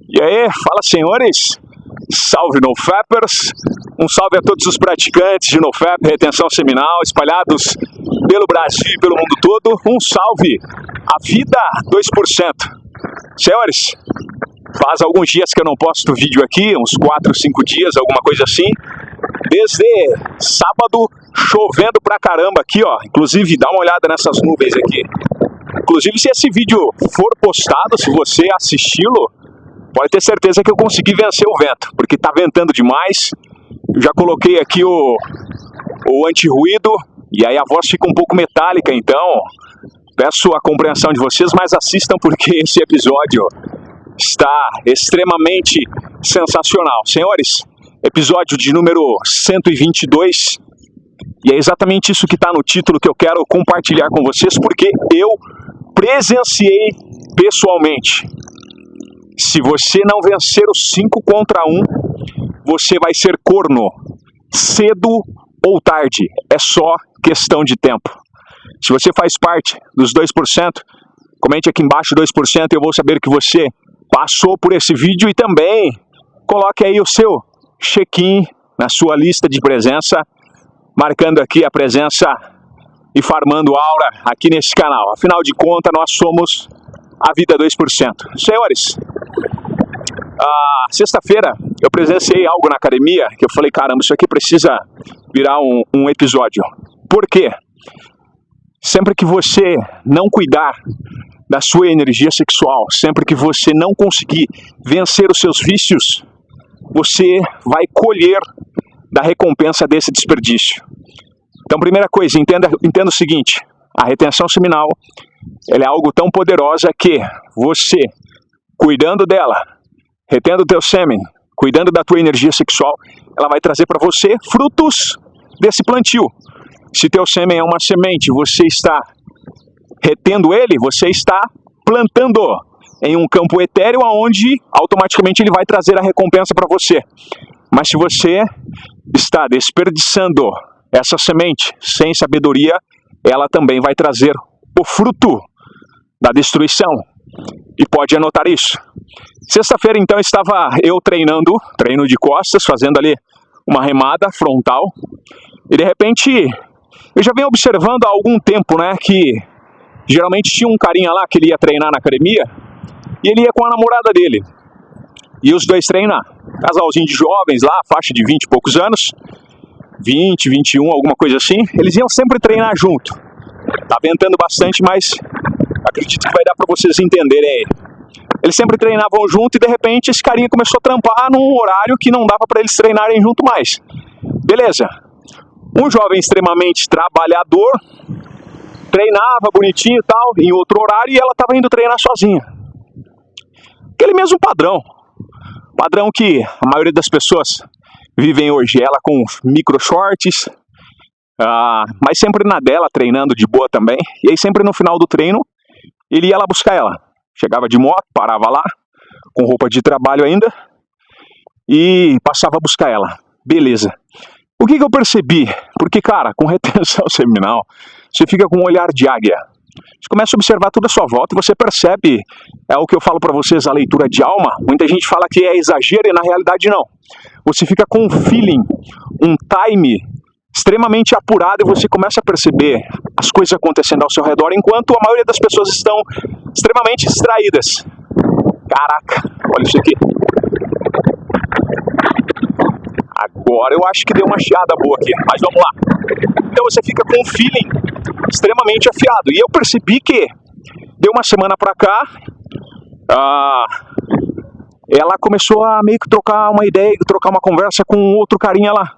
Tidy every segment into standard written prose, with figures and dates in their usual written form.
E aí, fala senhores, salve NoFappers, um salve a todos os praticantes de NoFap, retenção seminal, espalhados pelo Brasil e pelo mundo todo, um salve à vida 2%. Senhores, faz alguns dias que eu não posto vídeo aqui, uns 4, 5 dias, alguma coisa assim, desde sábado chovendo pra caramba aqui, ó, inclusive dá uma olhada nessas nuvens aqui. Inclusive, se esse vídeo for postado, se você assisti-lo, pode ter certeza que eu consegui vencer o vento, porque tá ventando demais. Eu já coloquei aqui o anti-ruído, e aí a voz fica um pouco metálica, então peço a compreensão de vocês, mas assistam porque esse episódio está extremamente sensacional. Senhores, episódio de número 122, e é exatamente isso que está no título que eu quero compartilhar com vocês, porque eu presenciei pessoalmente. Se você não vencer os 5 contra 1, você vai ser corno, cedo ou tarde, é só questão de tempo. Se você faz parte dos 2%, comente aqui embaixo 2%, eu vou saber que você passou por esse vídeo e também coloque aí o seu check-in na sua lista de presença, marcando aqui a presença e farmando aura aqui nesse canal. Afinal de contas, nós somos a vida 2%. Senhores, sexta-feira eu presenciei algo na academia que eu falei, caramba, isso aqui precisa virar um episódio. Por quê? Sempre que você não cuidar da sua energia sexual, sempre que você não conseguir vencer os seus vícios, você vai colher da recompensa desse desperdício. Então, primeira coisa, entenda o seguinte, a retenção seminal, ela é algo tão poderosa que você, cuidando dela, retendo o teu sêmen, cuidando da tua energia sexual, ela vai trazer para você frutos desse plantio. Se teu sêmen é uma semente, você está retendo ele, você está plantando em um campo etéreo, onde automaticamente ele vai trazer a recompensa para você. Mas se você está desperdiçando essa semente sem sabedoria, ela também vai trazer o fruto da destruição. E pode anotar isso. Sexta-feira, então, estava eu treino de costas, fazendo ali uma remada frontal. E, de repente, eu já venho observando há algum tempo, né, que geralmente tinha um carinha lá que ele ia treinar na academia, e ele ia com a namorada dele. E os dois treinar. Casalzinho de jovens lá, faixa de 20 e poucos anos, 20, 21, alguma coisa assim. Eles iam sempre treinar junto. Tá ventando bastante, mas acredito que vai dar para vocês entenderem aí. Eles sempre treinavam junto e de repente esse carinha começou a trampar num horário que não dava para eles treinarem junto mais. Beleza. Um jovem extremamente trabalhador, treinava bonitinho e tal, em outro horário, e ela estava indo treinar sozinha. Aquele mesmo padrão. Padrão que a maioria das pessoas vivem hoje. Ela com micro shorts, mas sempre na dela, treinando de boa também. E aí sempre no final do treino, ele ia lá buscar ela. Chegava de moto, parava lá, com roupa de trabalho ainda, e passava a buscar ela. Beleza. O que eu percebi? Porque, cara, com retenção seminal, você fica com um olhar de águia. Você começa a observar toda a sua volta e você percebe, é o que eu falo para vocês, a leitura de alma. Muita gente fala que é exagero e na realidade não. Você fica com um feeling, um time extremamente apurado e você começa a perceber as coisas acontecendo ao seu redor, enquanto a maioria das pessoas estão extremamente distraídas. Caraca, olha isso aqui. Agora eu acho que deu uma chiada boa aqui, mas vamos lá. Então você fica com um feeling extremamente afiado. E eu percebi que, deu uma semana pra cá, ela começou a meio que trocar uma ideia, trocar uma conversa com outro carinha lá.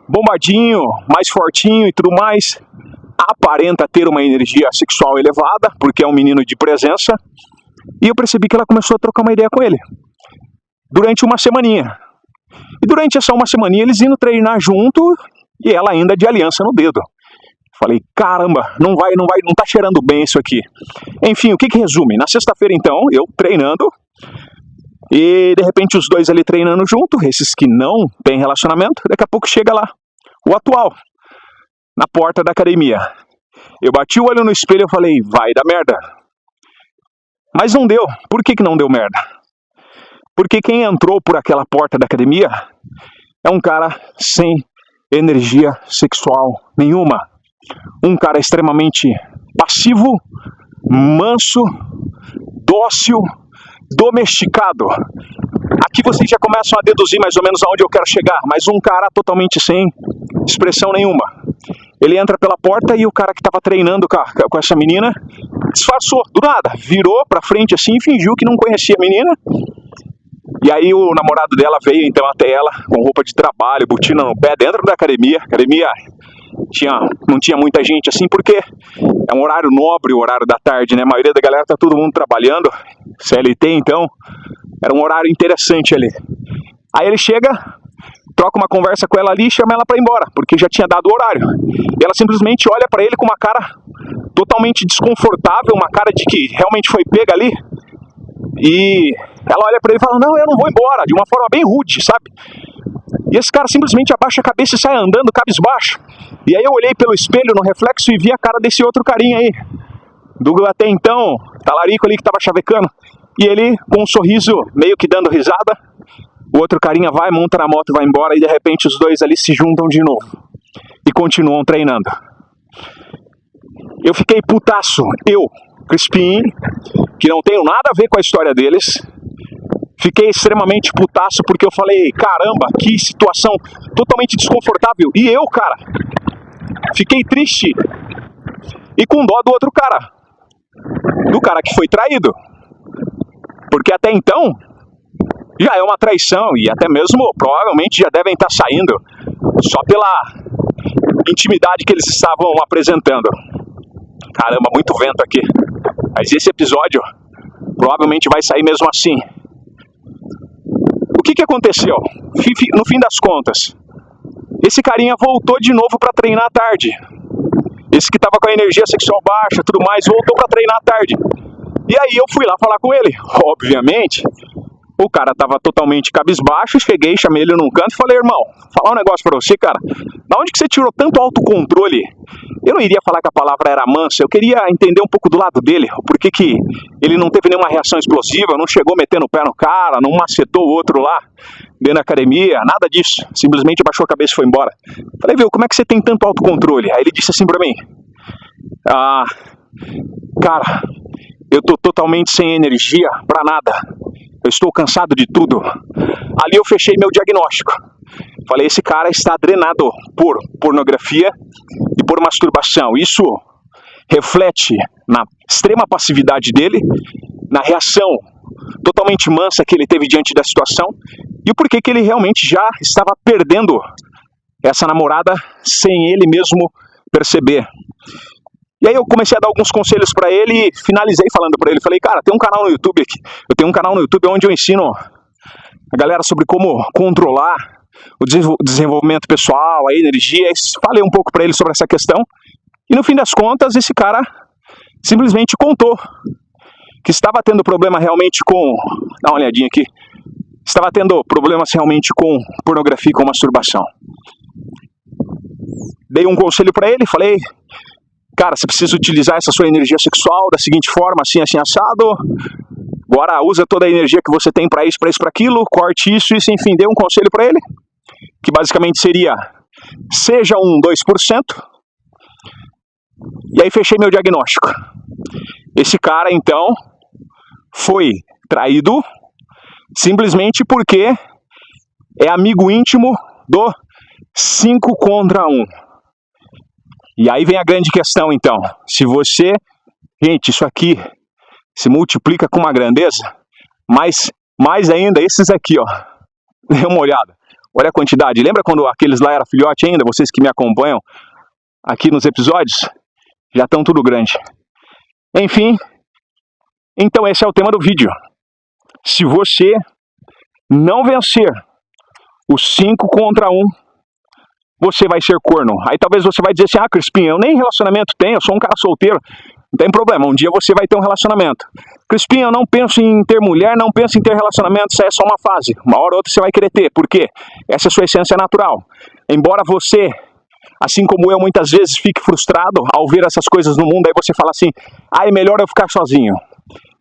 Bombadinho, mais fortinho e tudo mais. Aparenta ter uma energia sexual elevada, porque é um menino de presença. E eu percebi que ela começou a trocar uma ideia com ele. Durante uma semaninha. E durante essa uma semaninha eles indo treinar junto e ela ainda de aliança no dedo. Falei, caramba, não tá cheirando bem isso aqui. Enfim, o que resume? Na sexta-feira então, eu treinando e de repente os dois ali treinando junto, esses que não têm relacionamento, daqui a pouco chega lá, o atual, na porta da academia. Eu bati o olho no espelho e falei, vai dar merda. Mas não deu. Por que não deu merda? Porque quem entrou por aquela porta da academia é um cara sem energia sexual nenhuma. Um cara extremamente passivo, manso, dócil, domesticado. Aqui vocês já começam a deduzir mais ou menos aonde eu quero chegar, mas um cara totalmente sem expressão nenhuma. Ele entra pela porta e o cara que estava treinando com essa menina disfarçou, do nada, virou pra frente assim e fingiu que não conhecia a menina. E aí o namorado dela veio então até ela com roupa de trabalho, botina no pé, dentro da academia. Academia não tinha muita gente assim, porque é um horário nobre, o horário da tarde, né? A maioria da galera tá todo mundo trabalhando, CLT, então era um horário interessante ali. Aí ele chega, troca uma conversa com ela ali e chama ela pra ir embora, porque já tinha dado o horário. E ela simplesmente olha pra ele com uma cara totalmente desconfortável, uma cara de que realmente foi pega ali. E ela olha pra ele e fala, não, eu não vou embora, de uma forma bem rude, sabe? E esse cara simplesmente abaixa a cabeça e sai andando cabisbaixo. E aí eu olhei pelo espelho no reflexo e vi a cara desse outro carinha aí, do até então talarico ali que tava chavecando. E ele com um sorriso meio que dando risada. O outro carinha vai, monta na moto e vai embora. E de repente os dois ali se juntam de novo e continuam treinando. Eu fiquei putaço, eu, Crispim, que não tenho nada a ver com a história deles. Fiquei extremamente putaço porque eu falei, caramba, que situação totalmente desconfortável. E eu, cara, fiquei triste e com dó do outro cara, do cara que foi traído. Porque até então já é uma traição e até mesmo provavelmente já devem estar saindo só pela intimidade que eles estavam apresentando. Caramba, muito vento aqui. Mas esse episódio provavelmente vai sair mesmo assim. O que aconteceu? No fim das contas, esse carinha voltou de novo para treinar à tarde. Esse que estava com a energia sexual baixa, tudo mais, voltou para treinar à tarde. E aí eu fui lá falar com ele. Obviamente, o cara estava totalmente cabisbaixo, cheguei, chamei ele num canto e falei, irmão, falar um negócio pra você, cara. Da onde que você tirou tanto autocontrole? Eu não iria falar que a palavra era mansa, eu queria entender um pouco do lado dele, por que ele não teve nenhuma reação explosiva, não chegou metendo o pé no cara, não macetou o outro lá dentro da academia, nada disso. Simplesmente baixou a cabeça e foi embora. Falei, viu, como é que você tem tanto autocontrole? Aí ele disse assim pra mim, cara, eu tô totalmente sem energia pra nada. Eu estou cansado de tudo. Ali eu fechei meu diagnóstico. Falei, esse cara está drenado por pornografia e por masturbação. Isso reflete na extrema passividade dele, na reação totalmente mansa que ele teve diante da situação e o porquê que ele realmente já estava perdendo essa namorada sem ele mesmo perceber. E aí eu comecei a dar alguns conselhos pra ele e finalizei falando pra ele. Falei, cara, tem um canal no YouTube aqui. Eu tenho um canal no YouTube onde eu ensino a galera sobre como controlar o desenvolvimento pessoal, a energia. Falei um pouco pra ele sobre essa questão. E no fim das contas, esse cara simplesmente contou que estava tendo problema realmente com... Dá uma olhadinha aqui. Estava tendo problemas realmente com pornografia e com masturbação. Dei um conselho pra ele, falei... Cara, você precisa utilizar essa sua energia sexual da seguinte forma, assim, assim, assado. Agora usa toda a energia que você tem para isso, para aquilo. Corte isso, enfim, dei um conselho para ele. Que basicamente seria, seja um 2%. E aí fechei meu diagnóstico. Esse cara, então, foi traído simplesmente porque é amigo íntimo do 5 contra 1. E aí vem a grande questão, então. Se você... Gente, isso aqui se multiplica com uma grandeza, mas mais ainda esses aqui, ó. Dê uma olhada. Olha a quantidade. Lembra quando aqueles lá eram filhote ainda? Vocês que me acompanham aqui nos episódios? Já estão tudo grande. Enfim, então esse é o tema do vídeo. Se você não vencer os 5 contra 1, você vai ser corno. Aí talvez você vai dizer assim, Crispim, eu nem relacionamento tenho, eu sou um cara solteiro. Não tem problema, um dia você vai ter um relacionamento. Crispim, eu não penso em ter mulher, não penso em ter relacionamento, isso aí é só uma fase. Uma hora ou outra você vai querer ter, por quê? Essa é a sua essência natural. Embora você, assim como eu, muitas vezes fique frustrado ao ver essas coisas no mundo, aí você fala assim, é melhor eu ficar sozinho.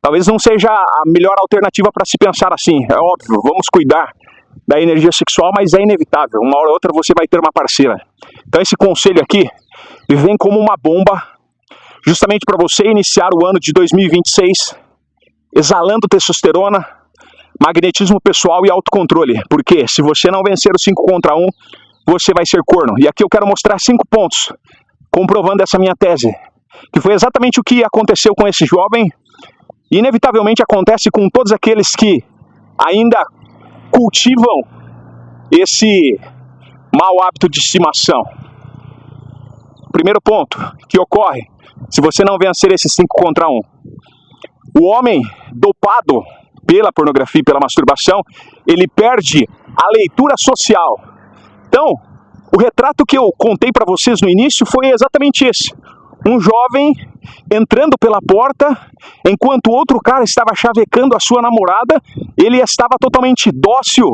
talvez não seja a melhor alternativa para se pensar assim. É óbvio, vamos cuidar da energia sexual, mas é inevitável. Uma hora ou outra você vai ter uma parceira. Então esse conselho aqui vem como uma bomba, justamente para você iniciar o ano de 2026 exalando testosterona, magnetismo pessoal e autocontrole. Porque se você não vencer o 5 contra 1, você vai ser corno. E aqui eu quero mostrar 5 pontos comprovando essa minha tese, que foi exatamente o que aconteceu com esse jovem e inevitavelmente acontece com todos aqueles que ainda cultivam esse mau hábito de estimação. Primeiro ponto que ocorre se você não vencer esse 5 contra 1. O homem dopado pela pornografia e pela masturbação, ele perde a leitura social. Então, o retrato que eu contei para vocês no início foi exatamente esse. Um jovem entrando pela porta, enquanto outro cara estava chavecando a sua namorada, ele estava totalmente dócil,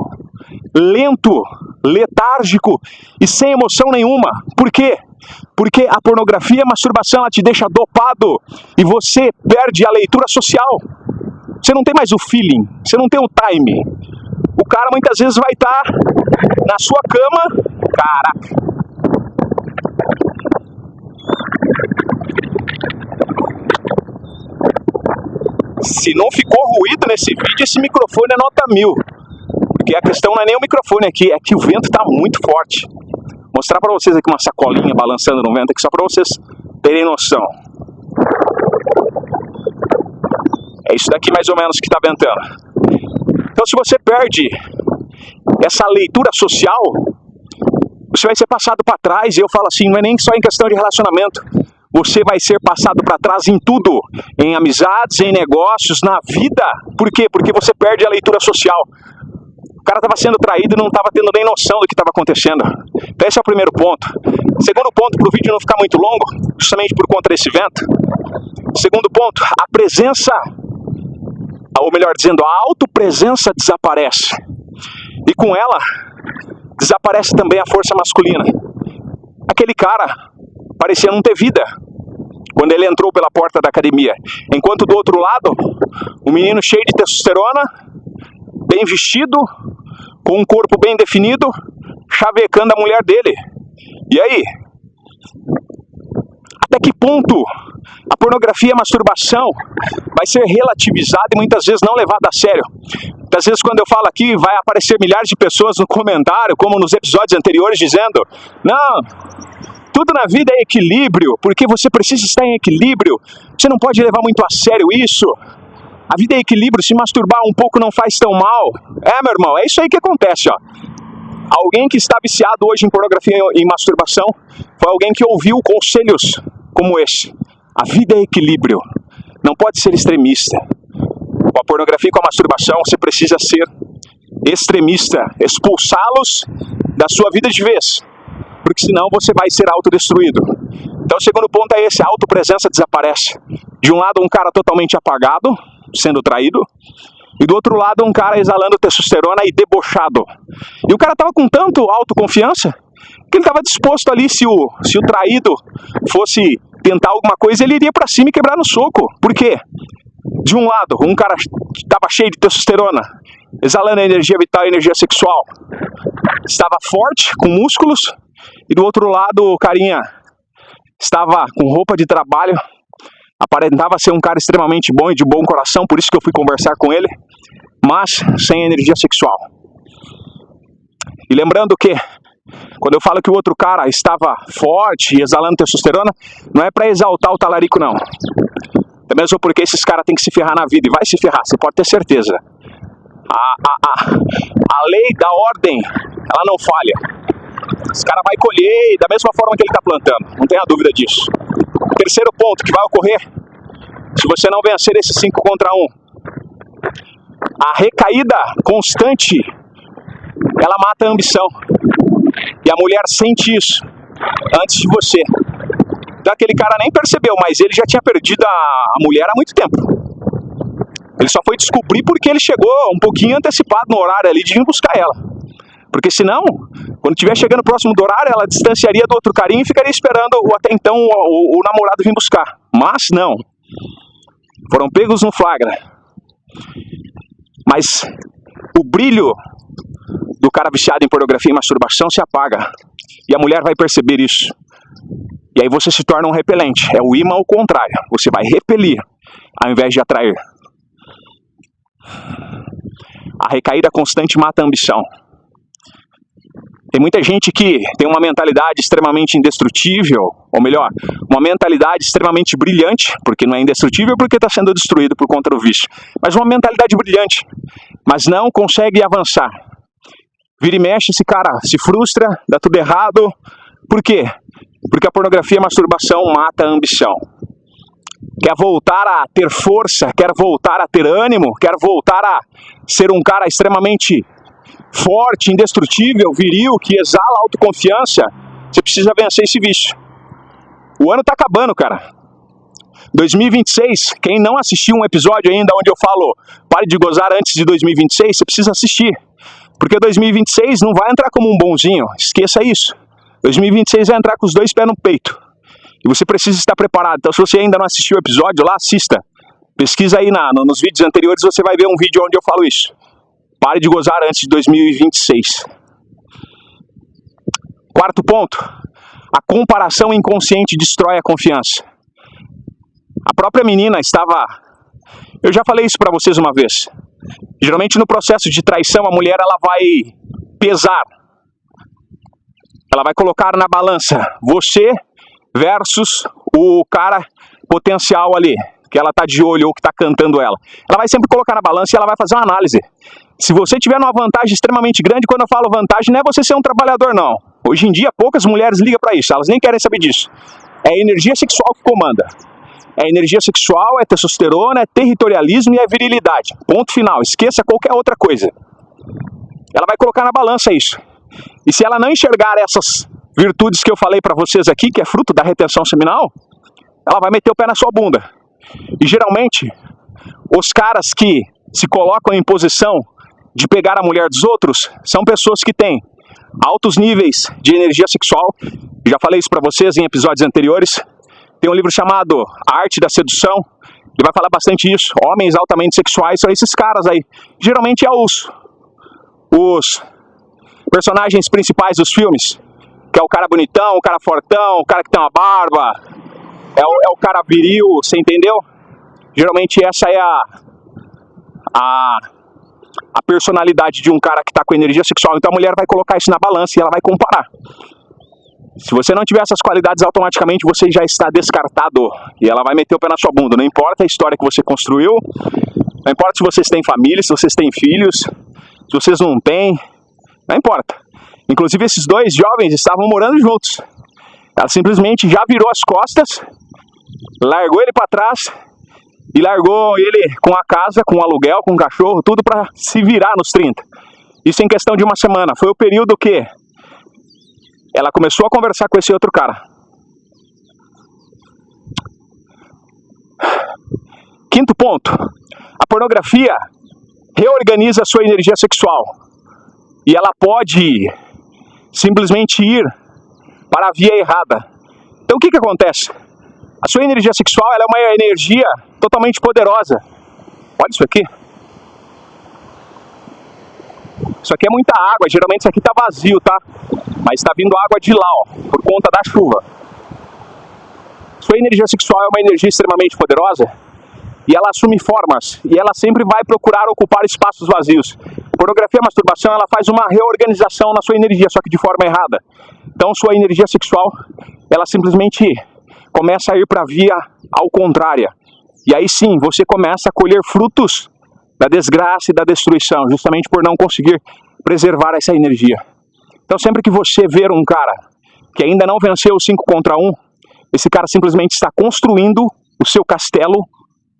lento, letárgico e sem emoção nenhuma. Por quê? Porque a pornografia e a masturbação ela te deixa dopado e você perde a leitura social. Você não tem mais o feeling, você não tem o time. O cara muitas vezes vai estar na sua cama, caraca. Se não ficou ruído nesse vídeo, esse microfone é nota 1000. Porque a questão não é nem o microfone aqui, é que o vento está muito forte. Vou mostrar para vocês aqui uma sacolinha balançando no vento aqui, só para vocês terem noção. É isso daqui mais ou menos que está ventando. Então se você perde essa leitura social, você vai ser passado para trás. E eu falo assim, não é nem só em questão de relacionamento. Você vai ser passado para trás em tudo, em amizades, em negócios, na vida. Por quê? Porque você perde a leitura social. O cara estava sendo traído e não estava tendo nem noção do que estava acontecendo. Então esse é o primeiro ponto. Segundo ponto, para o vídeo não ficar muito longo, justamente por conta desse vento. Segundo ponto, a presença, ou melhor dizendo, a autopresença desaparece. E com ela, desaparece também a força masculina. Aquele cara parecia não ter vida quando ele entrou pela porta da academia. Enquanto do outro lado, um menino cheio de testosterona, bem vestido, com um corpo bem definido, chavecando a mulher dele. E aí? Até que ponto a pornografia e a masturbação vai ser relativizada e muitas vezes não levada a sério? Muitas vezes quando eu falo aqui, vai aparecer milhares de pessoas no comentário, como nos episódios anteriores, dizendo: não, tudo na vida é equilíbrio, porque você precisa estar em equilíbrio, você não pode levar muito a sério isso. A vida é equilíbrio, se masturbar um pouco não faz tão mal. É, meu irmão, é isso aí que acontece, ó. Alguém que está viciado hoje em pornografia e masturbação foi alguém que ouviu conselhos como esse. A vida é equilíbrio, não pode ser extremista. Com a pornografia e com a masturbação você precisa ser extremista, expulsá-los da sua vida de vez, porque senão você vai ser autodestruído. Então o segundo ponto é esse, a autopresença desaparece. De um lado um cara totalmente apagado, sendo traído, e do outro lado um cara exalando testosterona e debochado. E o cara estava com tanto autoconfiança que ele estava disposto ali, se o traído fosse tentar alguma coisa, ele iria para cima e quebrar no soco. Por quê? De um lado, um cara estava cheio de testosterona, exalando a energia vital e a energia sexual, estava forte, com músculos, e do outro lado o carinha estava com roupa de trabalho, aparentava ser um cara extremamente bom e de bom coração, por isso que eu fui conversar com ele, mas sem energia sexual. E lembrando que, quando eu falo que o outro cara estava forte e exalando testosterona, não é para exaltar o talarico, não. Até mesmo porque esses caras têm que se ferrar na vida, e vai se ferrar, você pode ter certeza. A lei da ordem, ela não falha. Esse cara vai colher da mesma forma que ele está plantando, não tenha dúvida disso. Terceiro ponto que vai ocorrer, se você não vencer esse 5 contra 1, a recaída constante, ela mata a ambição. E a mulher sente isso antes de você. Então aquele cara nem percebeu, mas ele já tinha perdido a mulher há muito tempo. Ele só foi descobrir porque ele chegou um pouquinho antecipado no horário ali de vir buscar ela. Porque senão, quando estiver chegando próximo do horário, ela distanciaria do outro carinha e ficaria esperando até então o namorado vir buscar. Mas não. foram pegos no flagra. Mas o brilho do cara viciado em pornografia e masturbação se apaga. E a mulher vai perceber isso. E aí você se torna um repelente. É o imã ao contrário. Você vai repelir ao invés de atrair. A recaída constante mata a ambição. Tem muita gente que tem uma mentalidade extremamente indestrutível, ou melhor, uma mentalidade extremamente brilhante, porque não é indestrutível porque está sendo destruído por conta do vício, mas uma mentalidade brilhante, mas não consegue avançar. Vira e mexe, esse cara se frustra, dá tudo errado. Por quê? Porque a pornografia e a masturbação mata a ambição. Quer voltar a ter força, quer voltar a ter ânimo, quer voltar a ser um cara extremamente forte, indestrutível, viril, que exala autoconfiança, você precisa vencer esse vício. O ano tá acabando, cara. 2026, quem não assistiu um episódio ainda onde eu falo pare de gozar antes de 2026, você precisa assistir. Porque 2026 não vai entrar como um bonzinho, esqueça isso. 2026 vai entrar com os dois pés no peito. E você precisa estar preparado. Então se você ainda não assistiu o episódio lá, assista. Pesquisa aí nos vídeos anteriores, você vai ver um vídeo onde eu falo isso. Pare de gozar antes de 2026. Quarto ponto. A comparação inconsciente destrói a confiança. A própria menina estava... Eu já falei isso pra vocês uma vez. Geralmente no processo de traição, a mulher ela vai pesar. Ela vai colocar na balança você versus o cara potencial ali, que ela tá de olho ou que tá cantando ela. Ela vai sempre colocar na balança e ela vai fazer uma análise. Se você tiver uma vantagem extremamente grande, quando eu falo vantagem, não é você ser um trabalhador, não. Hoje em dia, poucas mulheres ligam para isso, elas nem querem saber disso. É a energia sexual que comanda. É energia sexual, é testosterona, é territorialismo e é virilidade. Ponto final, esqueça qualquer outra coisa. Ela vai colocar na balança isso. E se ela não enxergar essas virtudes que eu falei para vocês aqui, que é fruto da retenção seminal, ela vai meter o pé na sua bunda. E geralmente, os caras que se colocam em posição de pegar a mulher dos outros são pessoas que têm altos níveis de energia sexual. Já falei isso para vocês em episódios anteriores. Tem um livro chamado A Arte da Sedução. Ele vai falar bastante isso. Homens altamente sexuais são esses caras aí. Geralmente é os personagens principais dos filmes. Que é o cara bonitão, o cara fortão, o cara que tem uma barba. É o cara viril, você entendeu? Geralmente essa é a personalidade de um cara que está com energia sexual. Então a mulher vai colocar isso na balança e ela vai comparar. Se você não tiver essas qualidades, automaticamente você já está descartado. E ela vai meter o pé na sua bunda. Não importa a história que você construiu, não importa se vocês têm família, se vocês têm filhos, se vocês não têm, não importa. Inclusive esses dois jovens estavam morando juntos. Ela simplesmente já virou as costas, largou ele para trás e largou ele com a casa, com o aluguel, com o cachorro, tudo para se virar nos 30. Isso em questão de uma semana. Foi o período que ela começou a conversar com esse outro cara. Quinto ponto. A pornografia reorganiza a sua energia sexual. E ela pode simplesmente ir para a via errada. Então o que acontece? A sua energia sexual ela é uma energia totalmente poderosa. Olha isso aqui. Isso aqui é muita água, geralmente isso aqui tá vazio, tá? Mas está vindo água de lá, ó, por conta da chuva. Sua energia sexual é uma energia extremamente poderosa e ela assume formas e ela sempre vai procurar ocupar espaços vazios. Pornografia e masturbação, ela faz uma reorganização na sua energia, só que de forma errada. Então sua energia sexual, ela simplesmente começa a ir para a via ao contrária. E aí sim, você começa a colher frutos da desgraça e da destruição, justamente por não conseguir preservar essa energia. Então sempre que você ver um cara que ainda não venceu o 5 contra 1, esse cara simplesmente está construindo o seu castelo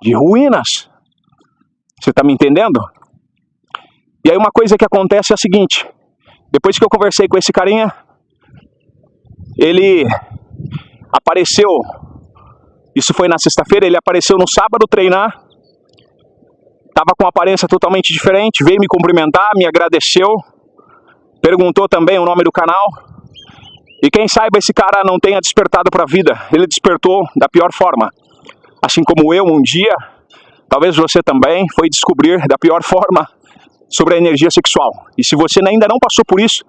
de ruínas. Você está me entendendo? E aí uma coisa que acontece é a seguinte: depois que eu conversei com esse carinha, ele apareceu, isso foi na sexta-feira, ele apareceu no sábado treinar, estava com uma aparência totalmente diferente, veio me cumprimentar, me agradeceu, perguntou também o nome do canal, e quem saiba esse cara não tenha despertado para a vida, ele despertou da pior forma, assim como eu um dia talvez você também foi descobrir da pior forma sobre a energia sexual. E se você ainda não passou por isso,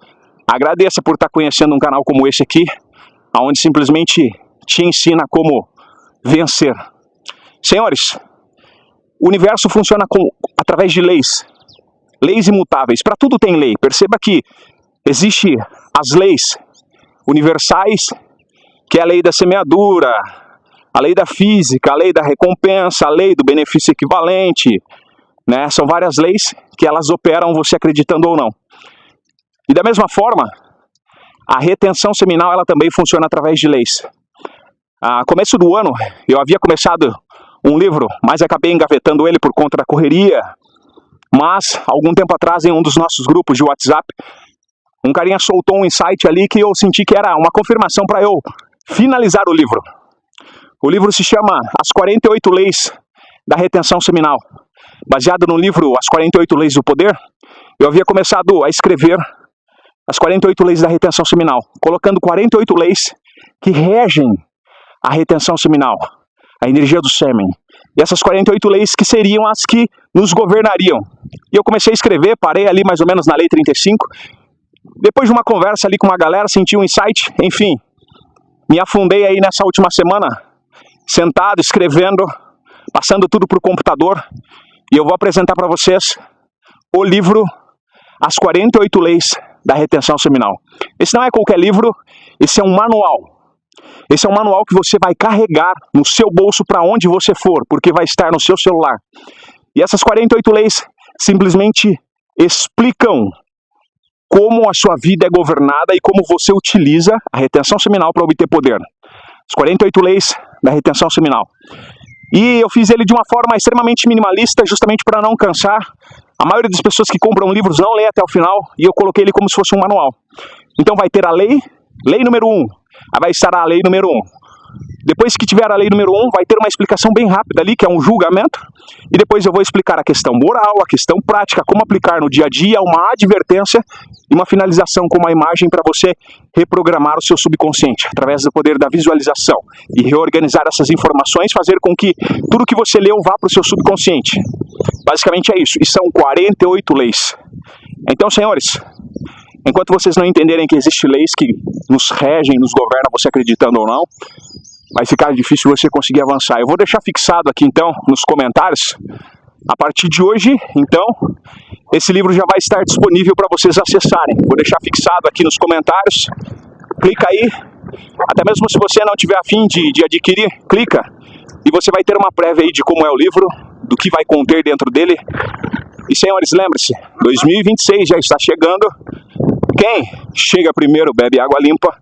agradeça por estar conhecendo um canal como esse aqui, onde simplesmente te ensina como vencer. Senhores, o universo funciona através de leis imutáveis. Para tudo tem lei. Perceba que existe as leis universais, que é a lei da semeadura, a lei da física, a lei da recompensa, a lei do benefício equivalente, né? São várias leis que elas operam você acreditando ou não. E da mesma forma, a retenção seminal ela também funciona através de leis. A começo do ano, eu havia começado um livro, mas acabei engavetando ele por conta da correria. Mas, algum tempo atrás, em um dos nossos grupos de WhatsApp, um carinha soltou um insight ali que eu senti que era uma confirmação para eu finalizar o livro. O livro se chama As 48 Leis da Retenção Seminal. Baseado no livro As 48 Leis do Poder, eu havia começado a escrever as 48 leis da retenção seminal, colocando 48 leis que regem a retenção seminal, a energia do sêmen. E essas 48 leis que seriam as que nos governariam. E eu comecei a escrever, parei ali mais ou menos na lei 35. Depois de uma conversa ali com uma galera, senti um insight, enfim. Me afundei aí nessa última semana, sentado, escrevendo, passando tudo para o computador. E eu vou apresentar para vocês o livro As 48 Leis da Retenção Seminal. Esse não é qualquer livro, esse é um manual. Esse é um manual que você vai carregar no seu bolso para onde você for, porque vai estar no seu celular. E essas 48 leis simplesmente explicam como a sua vida é governada e como você utiliza a retenção seminal para obter poder. As 48 leis da retenção seminal. E eu fiz ele de uma forma extremamente minimalista, justamente para não cansar. A maioria das pessoas que compram livros não lê até o final, e eu coloquei ele como se fosse um manual. Então vai ter a lei número 1. Aí vai estar a lei número 1. Depois que tiver a lei número 1, vai ter uma explicação bem rápida ali, que é um julgamento. E depois eu vou explicar a questão moral, a questão prática, como aplicar no dia a dia, uma advertência e uma finalização com uma imagem para você reprogramar o seu subconsciente, através do poder da visualização. E reorganizar essas informações, fazer com que tudo que você leu vá para o seu subconsciente. Basicamente é isso. E são 48 leis. Então, senhores, enquanto vocês não entenderem que existem leis que nos regem, nos governam, você acreditando ou não, vai ficar difícil você conseguir avançar. Eu vou deixar fixado aqui, então, nos comentários, a partir de hoje, então, esse livro já vai estar disponível para vocês acessarem. Vou deixar fixado aqui nos comentários, clica aí, até mesmo se você não tiver a fim de adquirir, clica, e você vai ter uma prévia aí de como é o livro, do que vai conter dentro dele. E, senhores, lembre-se, 2026 já está chegando. Quem chega primeiro bebe água limpa,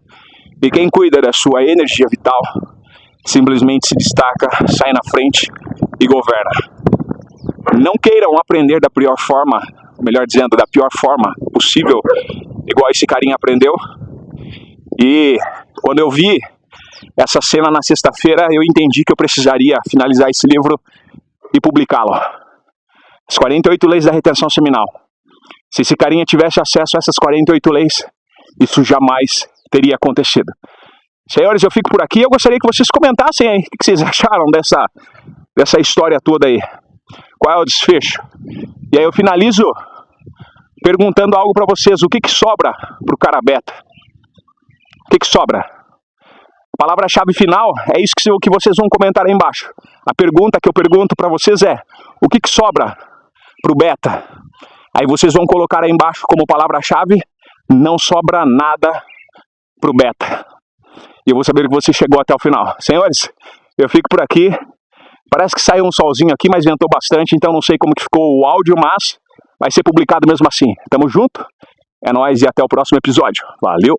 e quem cuida da sua energia vital simplesmente se destaca, sai na frente e governa. Não queiram aprender da pior forma, melhor dizendo, da pior forma possível, igual esse carinha aprendeu. E quando eu vi essa cena na sexta-feira, eu entendi que eu precisaria finalizar esse livro e publicá-lo. As 48 leis da retenção seminal. Se esse carinha tivesse acesso a essas 48 leis, isso jamais teria acontecido. Senhores, eu fico por aqui. Eu gostaria que vocês comentassem aí o que vocês acharam dessa história toda aí. Qual é o desfecho? E aí eu finalizo perguntando algo para vocês. O que sobra para o cara beta? O que sobra? A palavra-chave final é isso que vocês vão comentar aí embaixo. A pergunta que eu pergunto para vocês é: o que sobra para o beta? Aí vocês vão colocar aí embaixo como palavra-chave: não sobra nada para o beta. E eu vou saber que você chegou até o final. Senhores, eu fico por aqui. Parece que saiu um solzinho aqui, mas ventou bastante, então não sei como que ficou o áudio, mas vai ser publicado mesmo assim. Tamo junto, é nóis e até o próximo episódio. Valeu!